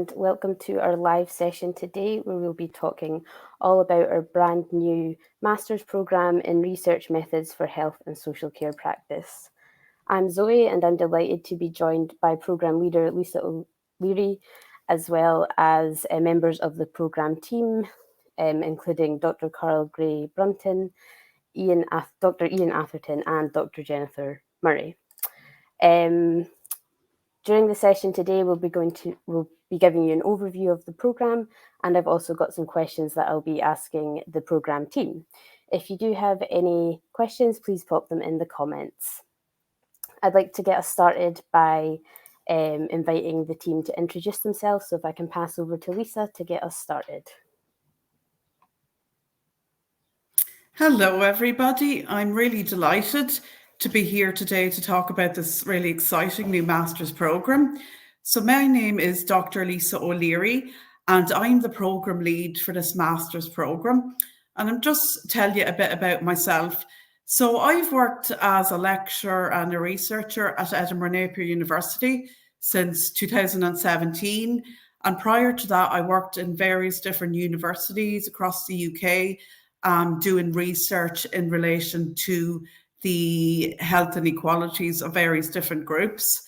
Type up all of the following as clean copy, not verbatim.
and welcome to our live session today, where we'll be talking all about our brand new Master's Programme in Research Methods for Health and Social Care Practice. I'm Zoe, and I'm delighted to be joined by Programme Leader Lisa O'Leary, as well as members of the programme team, including Dr. Carl Gray Brunton, Dr. Ian Atherton, and Dr. Jennifer Murray. During the session today, we'll be giving you an overview of the programme, and I've also got some questions that I'll be asking the programme team. If you do have any questions, please pop them in the comments. I'd like to get us started by inviting the team to introduce themselves, so if I can pass over to Lisa to get us started. Hello, everybody. I'm really delighted to be here today to talk about this really exciting new Master's Programme. So my name is Dr. Lisa O'Leary, and I'm the Programme Lead for this Master's Programme. And I'm just tell you a bit about myself. So I've worked as a lecturer and a researcher at Edinburgh Napier University since 2017. And prior to that, I worked in various different universities across the UK, doing research in relation to the health inequalities of various different groups.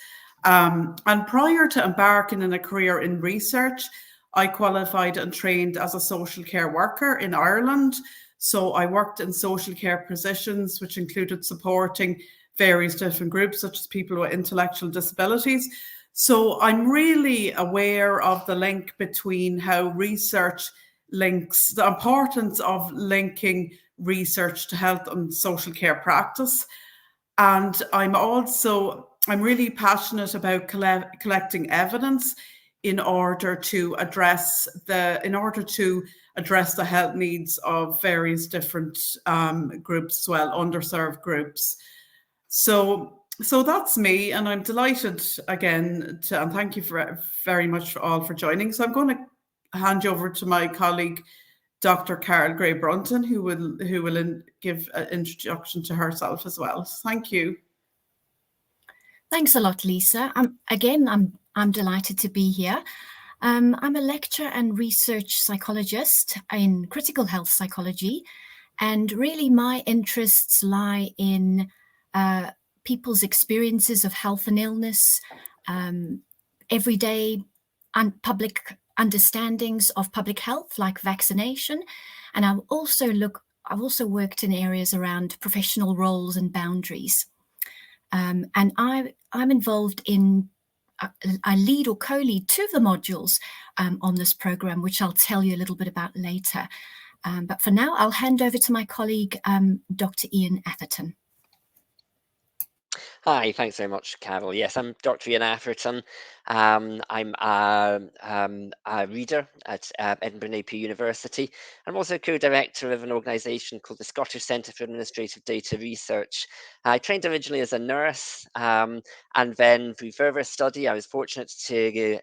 And prior to embarking on a career in research, I qualified and trained as a social care worker in Ireland. So I worked in social care positions, which included supporting various different groups, such as people with intellectual disabilities. So I'm really aware of the link between how research links, the importance of linking research to health and social care practice. And I'm really passionate about collecting evidence in order to address the health needs of various different groups as well, underserved groups. So that's me, and I'm delighted again and thank you very much for joining. So I'm going to hand you over to my colleague, Dr. Carl Gray Brunton, who will give an introduction to herself as well. Thank you. Thanks a lot, Lisa. I'm delighted to be here. I'm a lecturer and research psychologist in critical health psychology, and really my interests lie in people's experiences of health and illness, everyday and public understandings of public health, like vaccination. And I've also worked in areas around professional roles and boundaries. And I'm involved in, I lead or co-lead two of the modules on this program, which I'll tell you a little bit about later. But for now, I'll hand over to my colleague, Dr. Ian Atherton. Hi, thanks very much, Carol. Yes, I'm Dr. Ian Atherton. I'm a reader at Edinburgh Napier University. I'm also co-director of an organisation called the Scottish Centre for Administrative Data Research. I trained originally as a nurse, and then through further study, I was fortunate to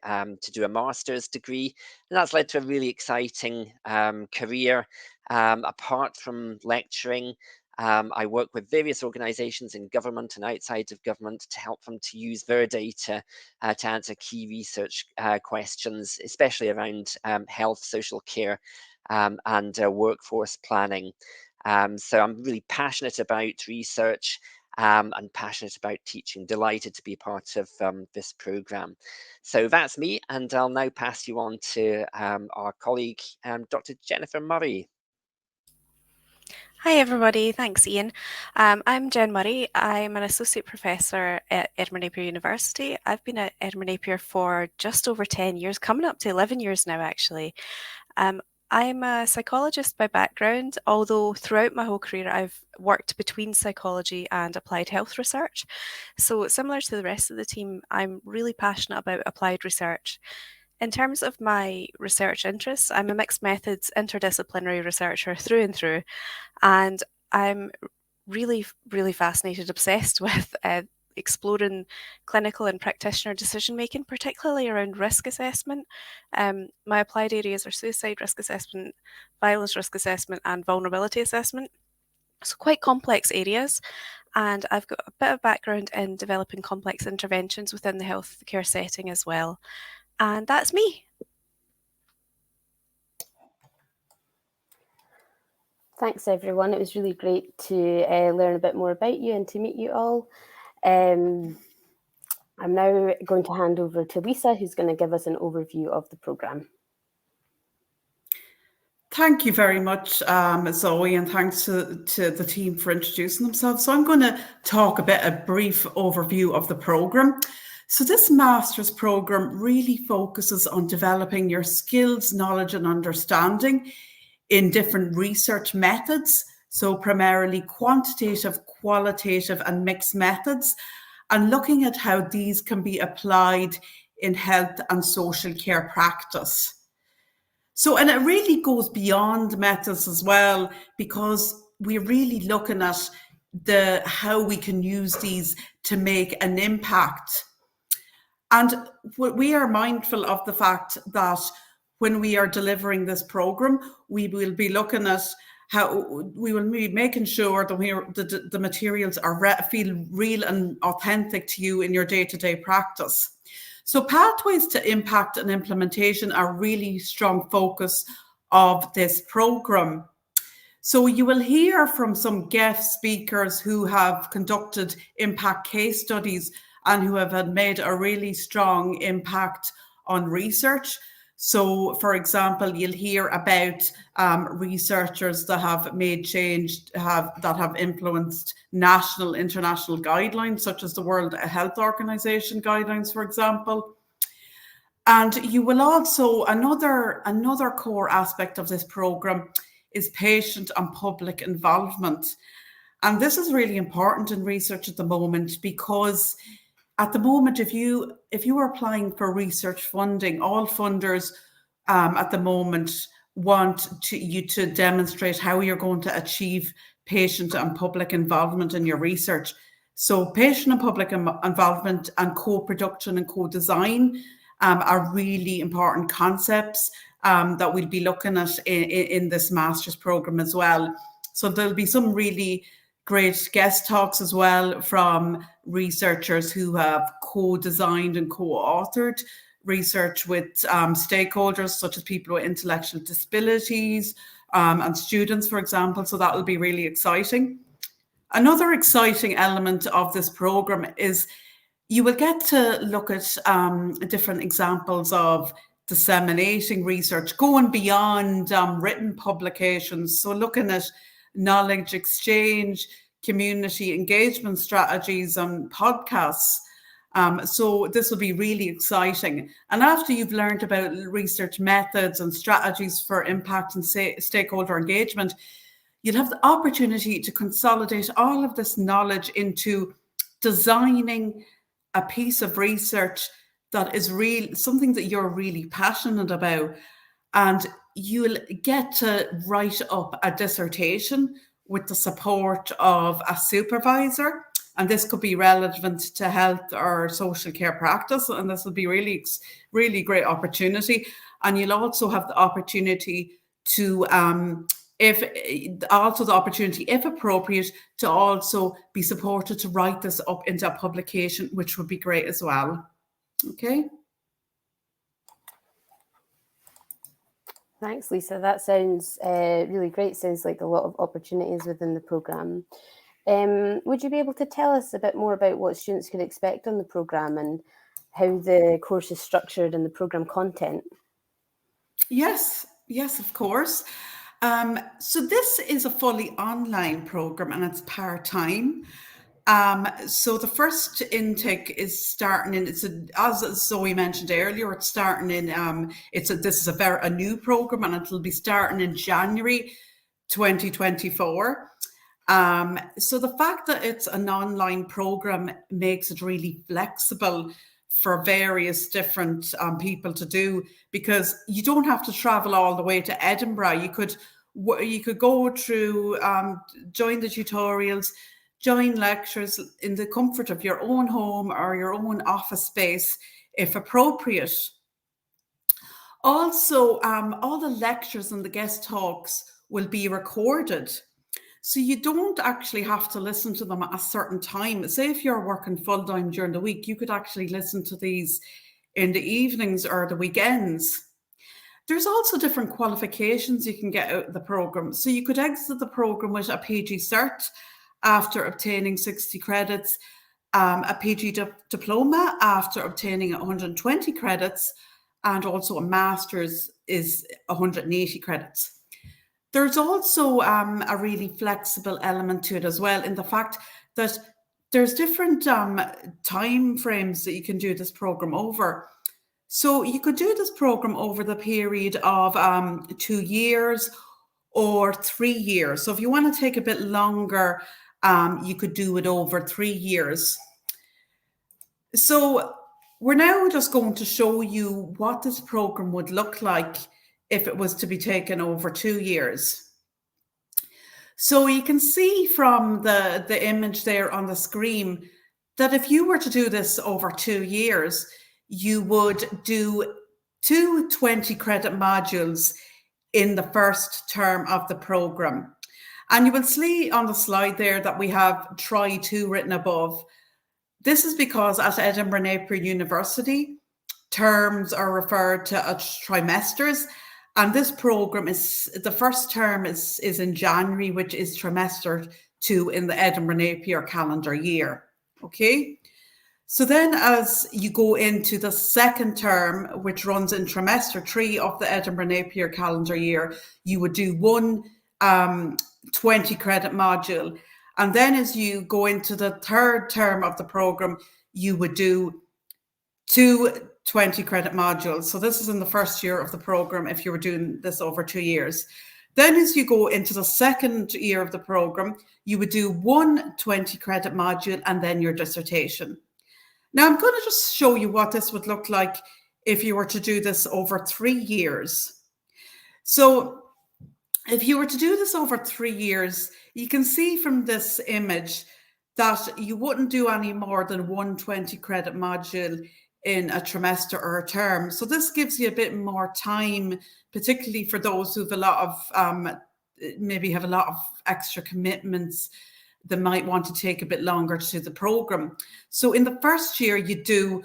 do a master's degree, and that's led to a really exciting career. Apart from lecturing, I work with various organisations in government and outside of government to help them to use their data to answer key research questions, especially around health, social care, and workforce planning. So I'm really passionate about research and passionate about teaching. Delighted to be part of this programme. So that's me, and I'll now pass you on to our colleague, Dr. Jennifer Murray. Hi everybody, thanks Ian. I'm Jen Murray. I'm an associate professor at Edinburgh Napier University. I've been at Edinburgh Napier for just over 10 years, coming up to 11 years now actually. I'm a psychologist by background, although throughout my whole career I've worked between psychology and applied health research. So similar to the rest of the team, I'm really passionate about applied research. In terms of my research interests, I'm a mixed methods interdisciplinary researcher through and through, and I'm really, really fascinated, obsessed with exploring clinical and practitioner decision making, particularly around risk assessment. My applied areas are suicide risk assessment, violence risk assessment, and vulnerability assessment. So quite complex areas, and I've got a bit of background in developing complex interventions within the healthcare setting as well. And that's me. Thanks, everyone. It was really great to learn a bit more about you and to meet you all. I'm now going to hand over to Lisa, who's going to give us an overview of the programme. Thank you very much, Zoe, and thanks to the team for introducing themselves. So I'm going to talk a brief overview of the programme. So this master's programme really focuses on developing your skills, knowledge and understanding in different research methods. So primarily quantitative, qualitative and mixed methods, and looking at how these can be applied in health and social care practice. So, and it really goes beyond methods as well, because we're really looking at how we can use these to make an impact. And we are mindful of the fact that when we are delivering this program, we will be looking at how we will be making sure that the materials feel real and authentic to you in your day-to-day practice. So pathways to impact and implementation are really strong focus of this program. So you will hear from some guest speakers who have conducted impact case studies and who have made a really strong impact on research. So, for example, you'll hear about researchers that have made change, that have influenced national, international guidelines, such as the World Health Organization guidelines, for example. And you will also, another core aspect of this program is patient and public involvement. And this is really important in research at the moment, because at the moment, if you are applying for research funding, all funders at the moment want you to demonstrate how you're going to achieve patient and public involvement in your research. So patient and public involvement and co-production and co-design are really important concepts that we'll be looking at in this master's program as well. So there'll be some really great guest talks as well from researchers who have co-designed and co-authored research with stakeholders such as people with intellectual disabilities and students, for example. So that will be really exciting. Another exciting element of this program is you will get to look at different examples of disseminating research, going beyond written publications. So looking at knowledge exchange, community engagement strategies and podcasts. So this will be really exciting. And after you've learned about research methods and strategies for impact and stakeholder engagement, you'll have the opportunity to consolidate all of this knowledge into designing a piece of research that is something that you're really passionate about. And you'll get to write up a dissertation with the support of a supervisor. And this could be relevant to health or social care practice. And this will be really, really great opportunity. And you'll also have the opportunity to, if appropriate, to also be supported to write this up into a publication, which would be great as well. Okay. Thanks, Lisa. That sounds really great. Sounds like a lot of opportunities within the programme. Would you be able to tell us a bit more about what students could expect on the programme and how the course is structured and the programme content? Yes, of course. So this is a fully online programme and it's part-time. So the first intake is starting in, as Zoe mentioned earlier, it's starting in, this is a new program and it'll be starting in January 2024. So the fact that it's an online program makes it really flexible for various different people to do, because you don't have to travel all the way to Edinburgh. You could go through, join the tutorials, join lectures in the comfort of your own home or your own office space, if appropriate. Also, all the lectures and the guest talks will be recorded. So you don't actually have to listen to them at a certain time. Say if you're working full-time during the week, you could actually listen to these in the evenings or the weekends. There's also different qualifications you can get out of the programme. So you could exit the programme with a PG cert after obtaining 60 credits, a PG diploma after obtaining 120 credits, and also a master's is 180 credits. There's also a really flexible element to it as well, in the fact that there's different time frames that you can do this programme over. So you could do this programme over the period of 2 years or 3 years. So if you want to take a bit longer, you could do it over 3 years. So we're now just going to show you what this programme would look like if it was to be taken over 2 years. So you can see from the image there on the screen that if you were to do this over 2 years, you would do 2 20-credit modules in the first term of the programme. And you will see on the slide there that we have Try 2 written above. This is because at Edinburgh Napier University, terms are referred to as trimesters. And this programme the first term is in January, which is trimester 2 in the Edinburgh Napier calendar year. Okay. So then as you go into the second term, which runs in trimester 3 of the Edinburgh Napier calendar year, you would do 1 20-credit module. And then as you go into the third term of the programme, you would do 2 20-credit modules. So this is in the first year of the programme if you were doing this over 2 years. Then as you go into the second year of the programme, you would do 1 20-credit module and then your dissertation. Now I'm going to just show you what this would look like if you were to do this over 3 years. So if you were to do this over 3 years, you can see from this image that you wouldn't do any more than 1 20-credit module in a trimester or a term. So this gives you a bit more time, particularly for those who have a lot of, maybe have a lot of extra commitments that might want to take a bit longer to do the programme. So in the first year, you do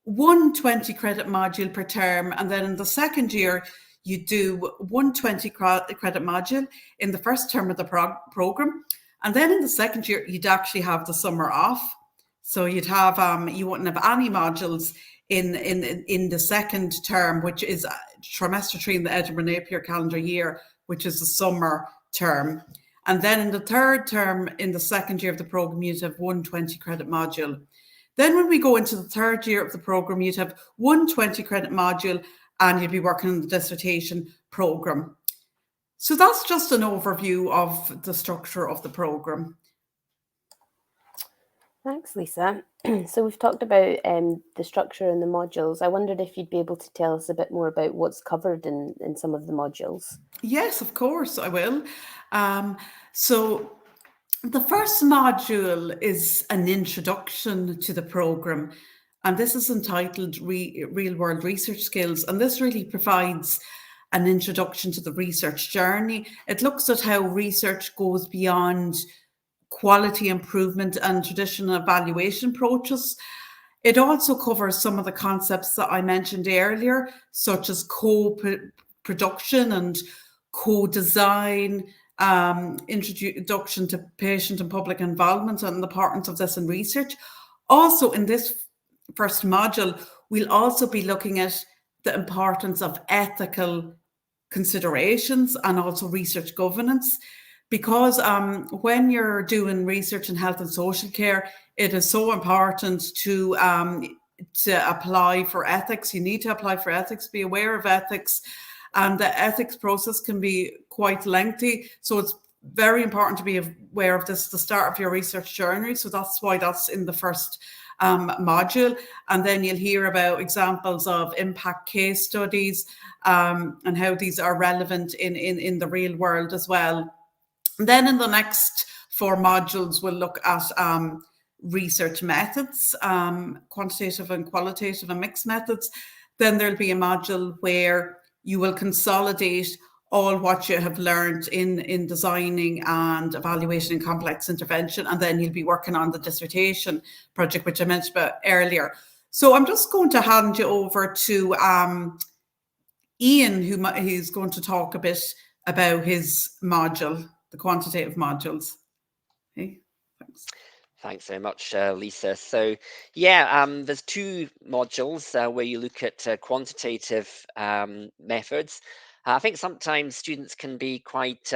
1 20-credit module per term. And then in the second year, you do 1 20-credit module in the first term of the programme. And then in the second year, you'd actually have the summer off. So you'd have, you wouldn't have any modules in the second term, which is trimester 3 in the Edinburgh Napier calendar year, which is the summer term. And then in the third term, in the second year of the programme, you'd have 1 20-credit module. Then when we go into the third year of the programme, you'd have 1 20-credit module and you'd be working on the dissertation programme. So that's just an overview of the structure of the programme. Thanks, Lisa. So we've talked about the structure and the modules. I wondered if you'd be able to tell us a bit more about what's covered in some of the modules. Yes, of course, I will. So the first module is an introduction to the programme, and this is entitled Real-World Research Skills, and this really provides an introduction to the research journey. It looks at how research goes beyond quality improvement and traditional evaluation approaches. It also covers some of the concepts that I mentioned earlier, such as co-production and co-design, introduction to patient and public involvement and the importance of this in research. Also in this first module, we'll also be looking at the importance of ethical considerations and also research governance. Because when you're doing research in health and social care, it is so important to apply for ethics. You need to apply for ethics, be aware of ethics, and the ethics process can be quite lengthy. So it's very important to be aware of this at the start of your research journey. So that's why that's in the first module. And then you'll hear about examples of impact case studies and how these are relevant in the real world as well. Then in the next 4 modules, we'll look at research methods, quantitative and qualitative and mixed methods. Then there'll be a module where you will consolidate all what you have learned in designing and evaluating complex intervention. And then you'll be working on the dissertation project, which I mentioned about earlier. So I'm just going to hand you over to Ian, who's going to talk a bit about his module, the quantitative modules. Okay, thanks. Thanks very much, Lisa. So yeah, there's two modules where you look at quantitative methods. I think sometimes students can be quite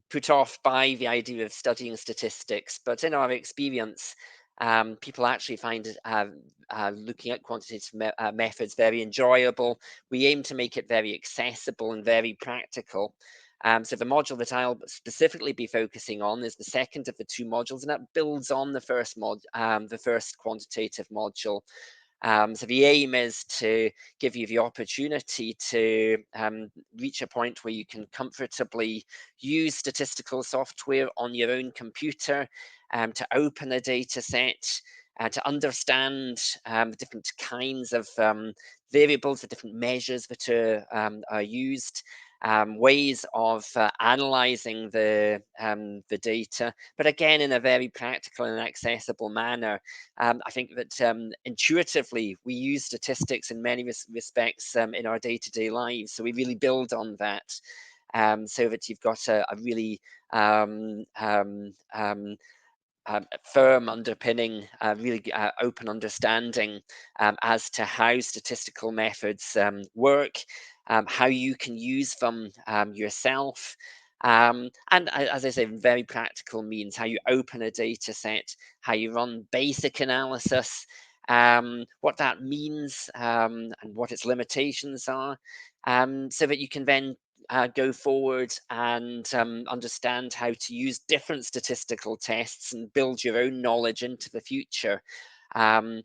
put off by the idea of studying statistics, but in our experience, people actually find looking at quantitative methods very enjoyable. We aim to make it very accessible and very practical. So the module that I'll specifically be focusing on is the second of the two modules, and that builds on the first the first quantitative module. So the aim is to give you the opportunity to reach a point where you can comfortably use statistical software on your own computer, to open a data set, to understand the different kinds of variables, the different measures that are used, ways of analyzing the data, but again in a very practical and accessible manner. I think that intuitively we use statistics in many respects in our day-to-day lives, so we really build on that, so that you've got a really firm underpinning, really open understanding as to how statistical methods work, how you can use them yourself, and as I say, very practical means, how you open a data set, how you run basic analysis, what that means, and what its limitations are, so that you can then go forward and understand how to use different statistical tests and build your own knowledge into the future. And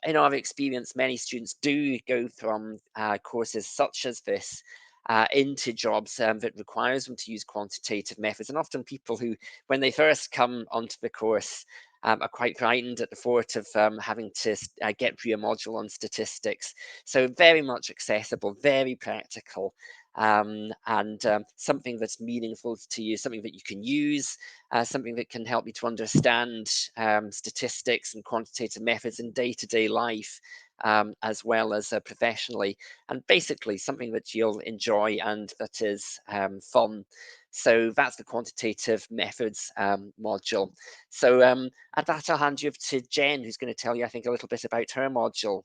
in our experience, many students do go from courses such as this into jobs that requires them to use quantitative methods. And often people who, when they first come onto the course, are quite frightened at the thought of having to get through a module on statistics. So very much accessible, very practical, and something that's meaningful to you, something that you can use, something that can help you to understand statistics and quantitative methods in day-to-day life, as well as professionally, and basically something that you'll enjoy and that is fun. So that's the quantitative methods module. So at that, I'll hand you over to Jen, who's going to tell you, I think, a little bit about her module.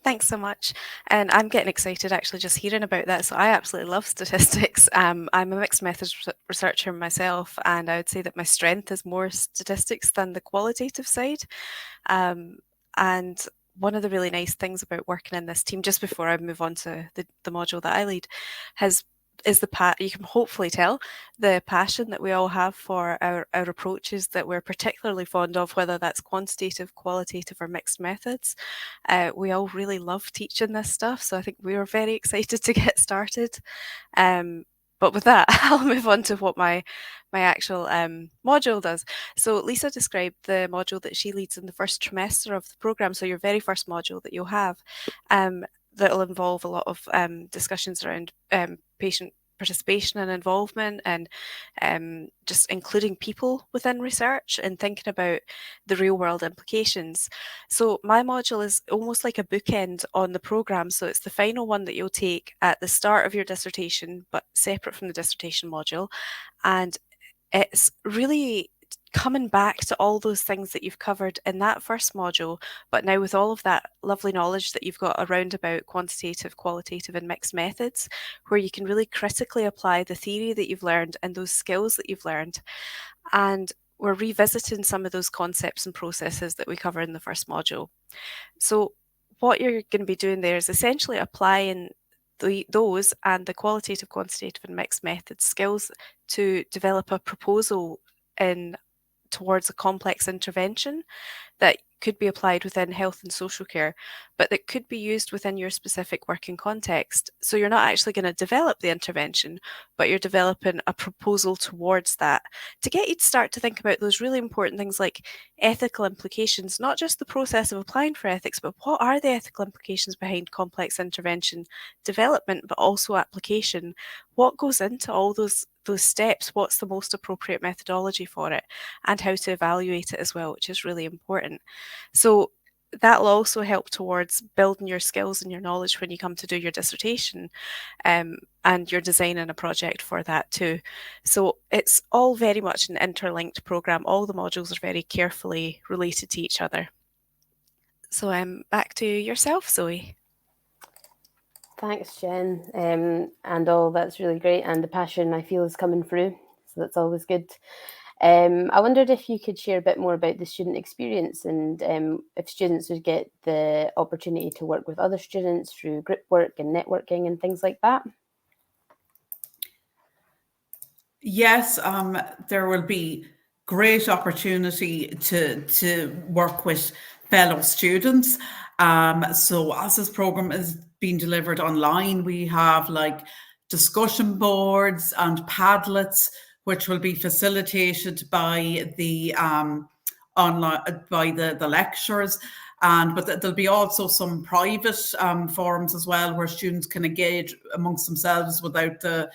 Thanks so much. And I'm getting excited actually just hearing about that. So I absolutely love statistics. I'm a mixed methods researcher myself, and I would say that my strength is more statistics than the qualitative side. And one of the really nice things about working in this team, just before I move on to the module that I lead, is you can hopefully tell the passion that we all have for our approaches that we're particularly fond of, whether that's quantitative, qualitative, or mixed methods. We all really love teaching this stuff, so I think we were very excited to get started. But with that, I'll move on to what my actual module does. So Lisa described the module that she leads in the first trimester of the programme, so your very first module that you'll have, that'll involve a lot of discussions around patient participation and involvement, and just including people within research and thinking about the real world implications. So my module is almost like a bookend on the programme. So it's the final one that you'll take at the start of your dissertation, but separate from the dissertation module. And it's really coming back to all those things that you've covered in that first module, but now with all of that lovely knowledge that you've got around about quantitative, qualitative, and mixed methods, where you can really critically apply the theory that you've learned and those skills that you've learned. And we're revisiting some of those concepts and processes that we cover in the first module. So what you're going to be doing there is essentially applying those and the qualitative, quantitative, and mixed methods skills to develop a proposal towards a complex intervention that could be applied within health and social care, but that could be used within your specific working context. So you're not actually going to develop the intervention, but you're developing a proposal towards that to get you to start to think about those really important things like ethical implications, not just the process of applying for ethics, but what are the ethical implications behind complex intervention development, but also application? What goes into all those those steps, what's the most appropriate methodology for it, and how to evaluate it as well, which is really important. So that'll also help towards building your skills and your knowledge when you come to do your dissertation, and you're designing a project for that too. So it's all very much an interlinked programme. All the modules are very carefully related to each other. So back to yourself, Zoe. Thanks, Jen. And all that's really great, and the passion I feel is coming through, so that's always good. I wondered if you could share a bit more about the student experience, and if students would get the opportunity to work with other students through group work and networking and things like that. Yes, there will be great opportunity to work with fellow students. So as this program is being delivered online, we have like discussion boards and Padlets, which will be facilitated by the online by the lecturers. But there'll be also some private forums as well, where students can engage amongst themselves without the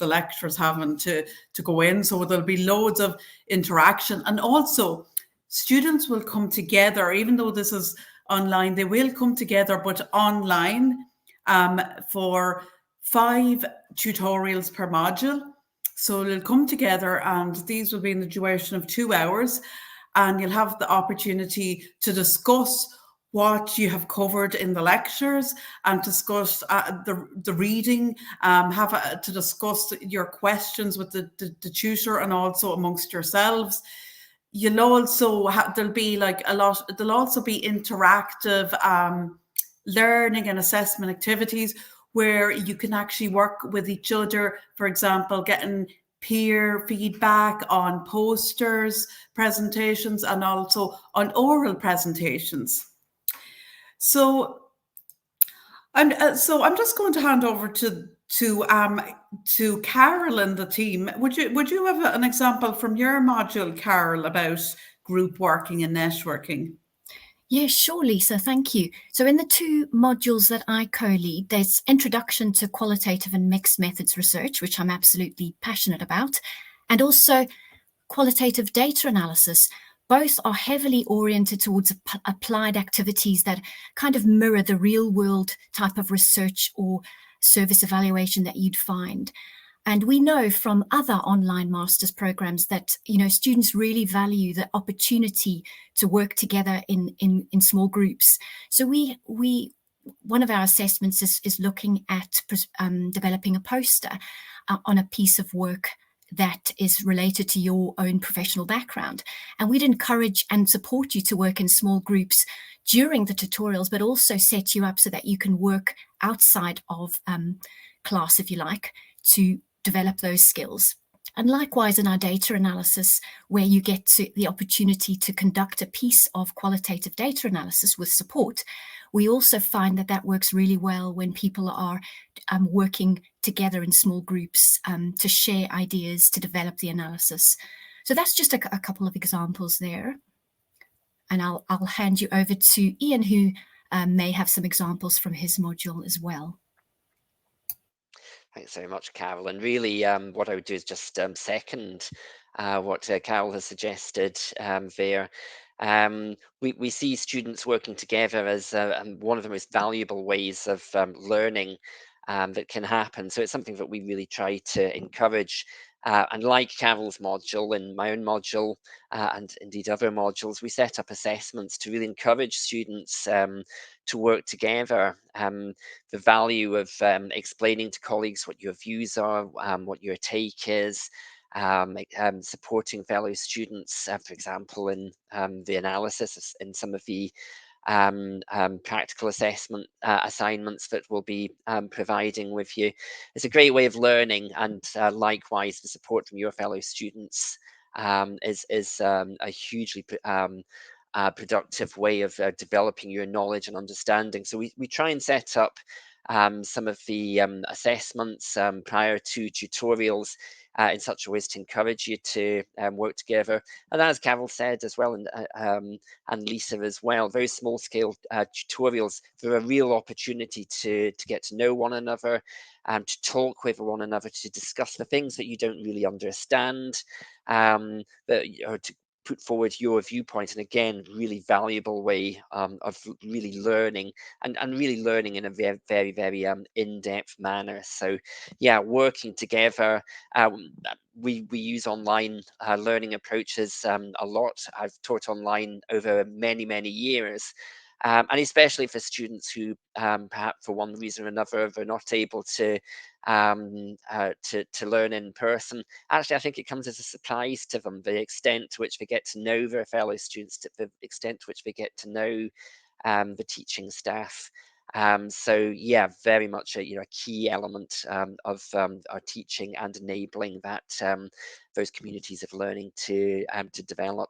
lecturers having to go in. So there'll be loads of interaction, and also students will come together, even though this is online, they will come together, but online, for 5 tutorials per module. So they'll come together, and these will be in the duration of 2 hours, and you'll have the opportunity to discuss what you have covered in the lectures and discuss the reading, to discuss your questions with the tutor and also amongst yourselves. You'll also there'll be like there'll also be interactive learning and assessment activities where you can actually work with each other, for example, getting peer feedback on posters, presentations, and also on oral presentations. So I'm just going to hand over to Carol and the team. Would you have an example from your module, Carol, about group working and networking? Yeah, sure, Lisa, thank you. So in the 2 modules that I co-lead, there's Introduction to Qualitative and Mixed Methods Research, which I'm absolutely passionate about, and also Qualitative Data Analysis. Both are heavily oriented towards applied activities that kind of mirror the real world type of research or service evaluation that you'd find. And we know from other online master's programs that, students really value the opportunity to work together in small groups. So one of our assessments is looking at developing a poster on a piece of work that is related to your own professional background. And we'd encourage and support you to work in small groups during the tutorials, but also set you up so that you can work outside of class, if you like, to develop those skills. And likewise in our data analysis, where you get the opportunity to conduct a piece of qualitative data analysis with support, we also find that works really well when people are working together in small groups to share ideas, to develop the analysis. So that's just a couple of examples there. And I'll hand you over to Ian, who may have some examples from his module as well. Thanks very much, Carol. And really, what I would do is just second what Carol has suggested there. We see students working together as one of the most valuable ways of learning that can happen. So it's something that we really try to encourage. And like Carol's module and my own module, and indeed other modules, we set up assessments to really encourage students to work together. The value of explaining to colleagues what your views are, what your take is, supporting fellow students, for example, in the analysis in some of the practical assessment assignments that we'll be providing with you. It's a great way of learning, and likewise the support from your fellow students is a hugely productive way of developing your knowledge and understanding. So we try and set up some of the assessments prior to tutorials in such a way as to encourage you to work together. And as Carol said as well, and Lisa as well, very small scale tutorials. They're a real opportunity to get to know one another, to talk with one another, to discuss the things that you don't really understand, or to put forward your viewpoint. And again, really valuable way of really learning, and really learning in a very, very, very in-depth manner. So yeah, working together. We use online learning approaches a lot. I've taught online over many, many years. And especially for students who perhaps for one reason or another are not able to learn in person. Actually, I think it comes as a surprise to them, the extent to which they get to know their fellow students, the extent to which they get to know the teaching staff. So yeah, very much a key element of our teaching and enabling that those communities of learning to develop.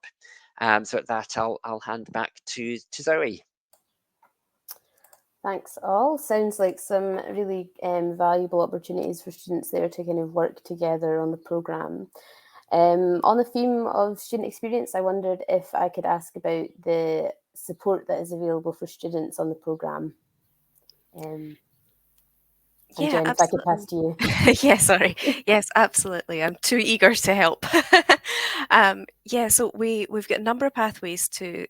So at that, I'll hand back to Zoe. Thanks all. Sounds like some really valuable opportunities for students there to kind of work together on the programme. On the theme of student experience, I wondered if I could ask about the support that is available for students on the programme. And Yeah, Jen, if I could pass to you. Yeah, sorry. Yes, absolutely. I'm too eager to help. Yeah, so we've got a number of pathways to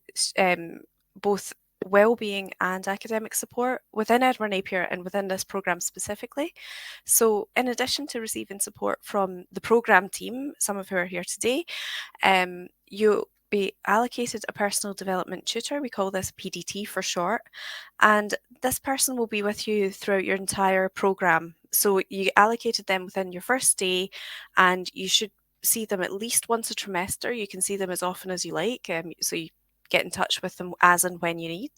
both well-being and academic support within Edinburgh Napier and within this programme specifically. So in addition to receiving support from the programme team, some of who are here today, you'll be allocated a personal development tutor. We call this PDT for short. And this person will be with you throughout your entire programme. So you allocated them within your first day, and you should see them at least once a trimester. You can see them as often as you like. So you get in touch with them as and when you need.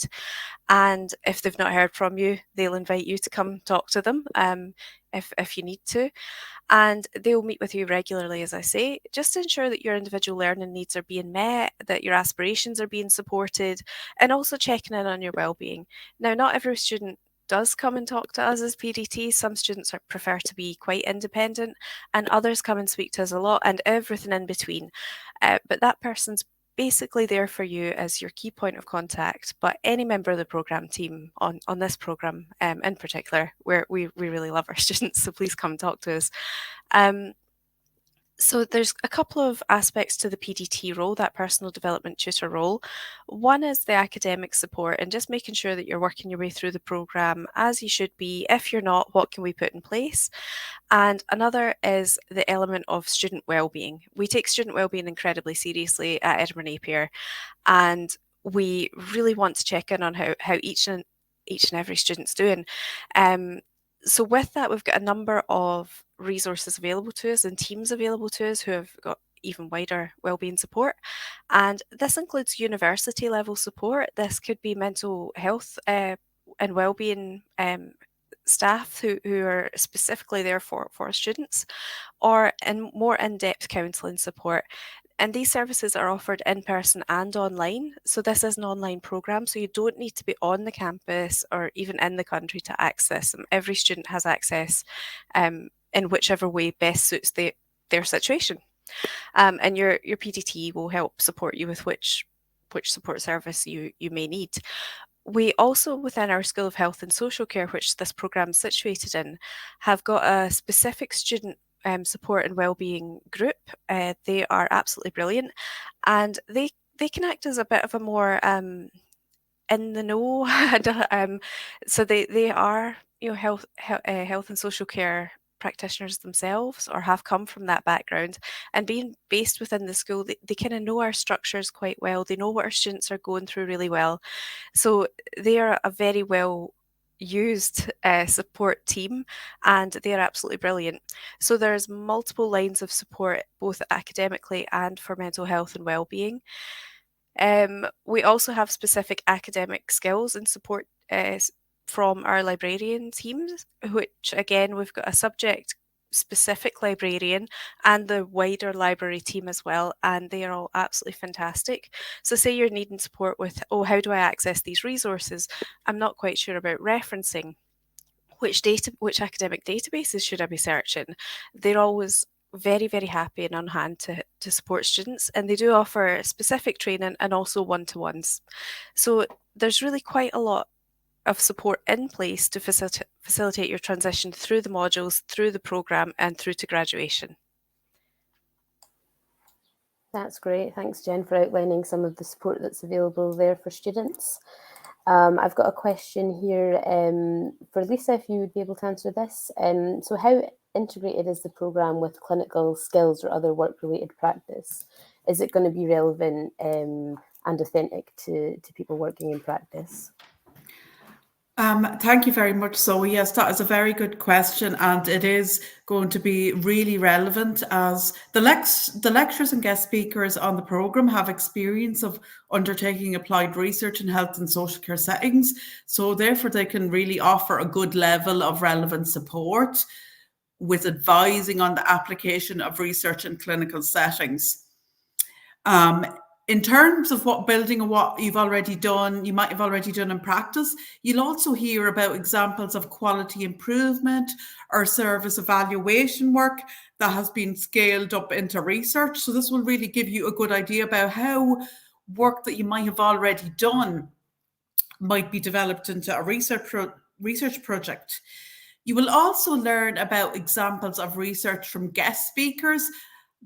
And if they've not heard from you, they'll invite you to come talk to them if you need to. And they'll meet with you regularly, as I say, just to ensure that your individual learning needs are being met, that your aspirations are being supported, and also checking in on your well-being. Now, not every student does come and talk to us as PDT. Some students prefer to be quite independent, and others come and speak to us a lot, and everything in between. But that person's basically there for you as your key point of contact. But any member of the programme team on this programme in particular, we really love our students, so please come talk to us. So there's a couple of aspects to the PDT role, that personal development tutor role. One is the academic support and just making sure that you're working your way through the programme as you should be. If you're not, what can we put in place? And another is the element of student wellbeing. We take student wellbeing incredibly seriously at Edinburgh Napier, and we really want to check in on how each and every student's doing. So with that, we've got a number of resources available to us and teams available to us who have got even wider wellbeing support. And this includes university level support. This could be mental health and wellbeing staff who are specifically there for students, or in more in-depth counselling support. And these services are offered in person and online. So this is an online programme, so you don't need to be on the campus or even in the country to access them. Every student has access in whichever way best suits their situation. And your PDT will help support you with which support service you may need. We also, within our School of Health and Social Care, which this programme is situated in, have got a specific student support and wellbeing group. They are absolutely brilliant, and they can act as a bit of a more in the know. So they are health and social care practitioners themselves, or have come from that background, and being based within the school, they kind of know our structures quite well. They know what our students are going through really well, so they are a very well used support team, and they are absolutely brilliant. So there's multiple lines of support, both academically and for mental health and well-being. We also have specific academic skills and support from our librarian teams, which again, we've got a subject specific librarian and the wider library team as well, and they are all absolutely fantastic. So say you're needing support with, how do I access these resources? I'm not quite sure about referencing. Which academic databases should I be searching? They're always very, very happy and on hand to support students, and they do offer specific training and also one-to-ones. So there's really quite a lot of support in place to facilitate your transition through the modules, through the programme and through to graduation. That's great. Thanks, Jen, for outlining some of the support that's available there for students. I've got a question here for Lisa, if you would be able to answer this. So how integrated is the programme with clinical skills or other work-related practice? Is it going to be relevant and authentic to people working in practice? Thank you very much, Zoe. Yes, that is a very good question, and it is going to be really relevant as the lecturers and guest speakers on the programme have experience of undertaking applied research in health and social care settings. So therefore, they can really offer a good level of relevant support with advising on the application of research in clinical settings. In terms of building on what you've already done, you might have already done in practice, you'll also hear about examples of quality improvement or service evaluation work that has been scaled up into research. So this will really give you a good idea about how work that you might have already done might be developed into a research project. You will also learn about examples of research from guest speakers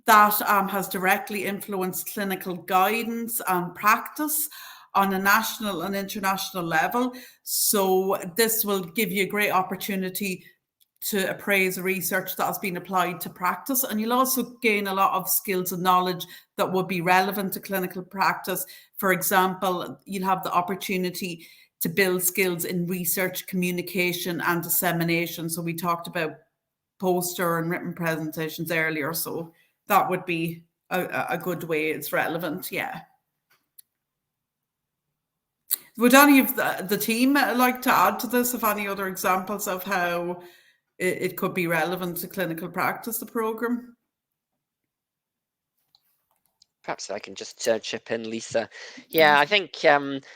that has directly influenced clinical guidance and practice on a national and international level. So this will give you a great opportunity to appraise research that has been applied to practice, and you'll also gain a lot of skills and knowledge that would be relevant to clinical practice. For example, you'll have the opportunity to build skills in research, communication and dissemination. So we talked about poster and written presentations earlier, so that would be a good way it's relevant, yeah. Would any of the team like to add to this, if any other examples of how it could be relevant to clinical practice, the programme? Perhaps I can just chip in, Lisa. Yeah, I think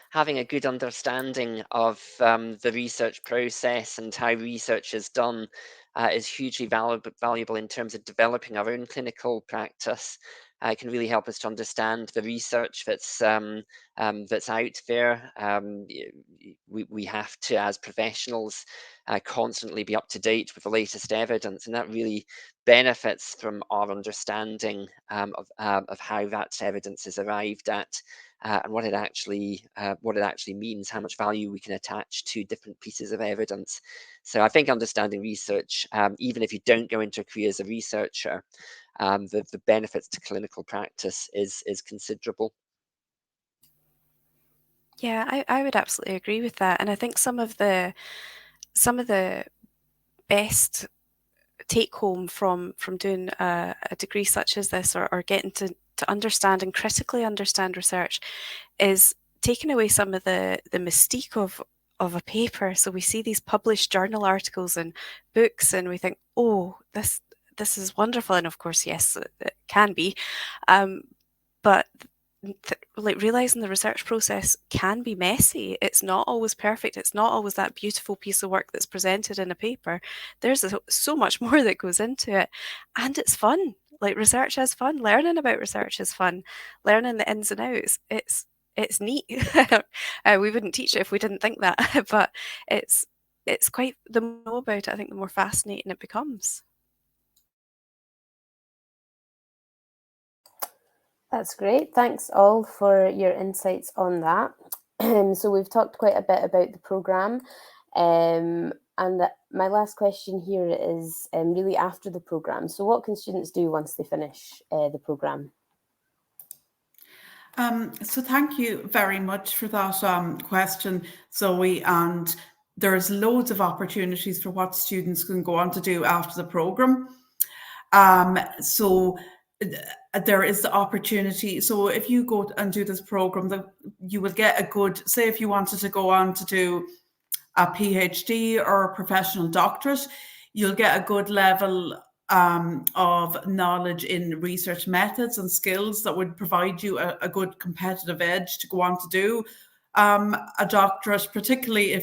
having a good understanding of the research process and how research is done is hugely valuable in terms of developing our own clinical practice. It can really help us to understand the research that's out there. We have to, as professionals, constantly be up to date with the latest evidence, and that really benefits from our understanding of how that evidence is arrived at and what it actually means, how much value we can attach to different pieces of evidence. So I think understanding research, even if you don't go into a career as a researcher, the benefits to clinical practice is considerable. Yeah, I would absolutely agree with that, and I think some of the best take home from doing a degree such as this, or getting to understand and critically understand research, is taking away some of the mystique of a paper. So we see these published journal articles and books and we think, oh, this is wonderful, and of course, yes, it can be, but like realizing the research process can be messy. It's not always perfect. It's not always that beautiful piece of work that's presented in a paper. There's so much more that goes into it, and it's fun. Like, research is fun. Learning about research is fun. Learning the ins and outs. It's neat. We wouldn't teach it if we didn't think that, but it's quite, the more you know about it, I think the more fascinating it becomes. That's great. Thanks all for your insights on that. So we've talked quite a bit about the programme, and my last question here is really after the programme. So what can students do once they finish the programme? So thank you very much for that question, Zoe. And there's loads of opportunities for what students can go on to do after the programme. So there is the opportunity. So if you go and do this programme, you will get a good, say if you wanted to go on to do a PhD or a professional doctorate, you'll get a good level of knowledge in research methods and skills that would provide you a good competitive edge to go on to do a doctorate, particularly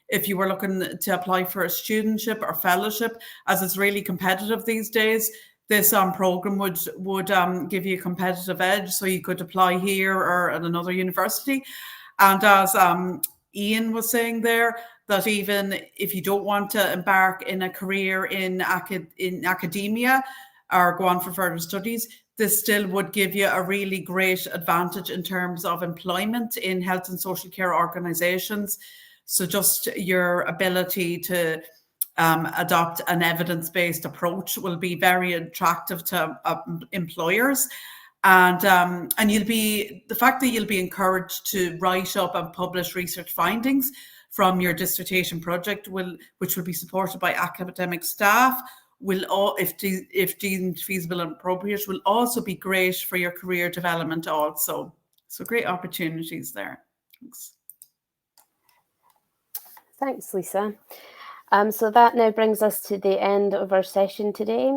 if you were looking to apply for a studentship or fellowship, as it's really competitive these days. this program would give you a competitive edge, so you could apply here or at another university. And as Ian was saying there, that even if you don't want to embark in a career in academia or go on for further studies, this still would give you a really great advantage in terms of employment in health and social care organisations. So just your ability to adopt an evidence-based approach will be very attractive to employers. And the fact that you'll be encouraged to write up and publish research findings from your dissertation project, which will be supported by academic staff, if deemed feasible and appropriate, will also be great for your career development also. So great opportunities there. Thanks. Thanks, Lisa. So that now brings us to the end of our session today.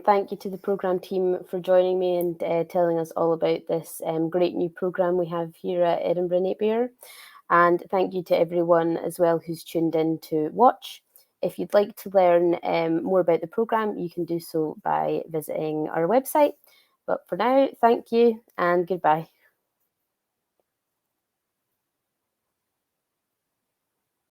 Thank you to the programme team for joining me and telling us all about this great new programme we have here at Edinburgh Napier. And thank you to everyone as well who's tuned in to watch. If you'd like to learn more about the programme, you can do so by visiting our website. But for now, thank you and goodbye.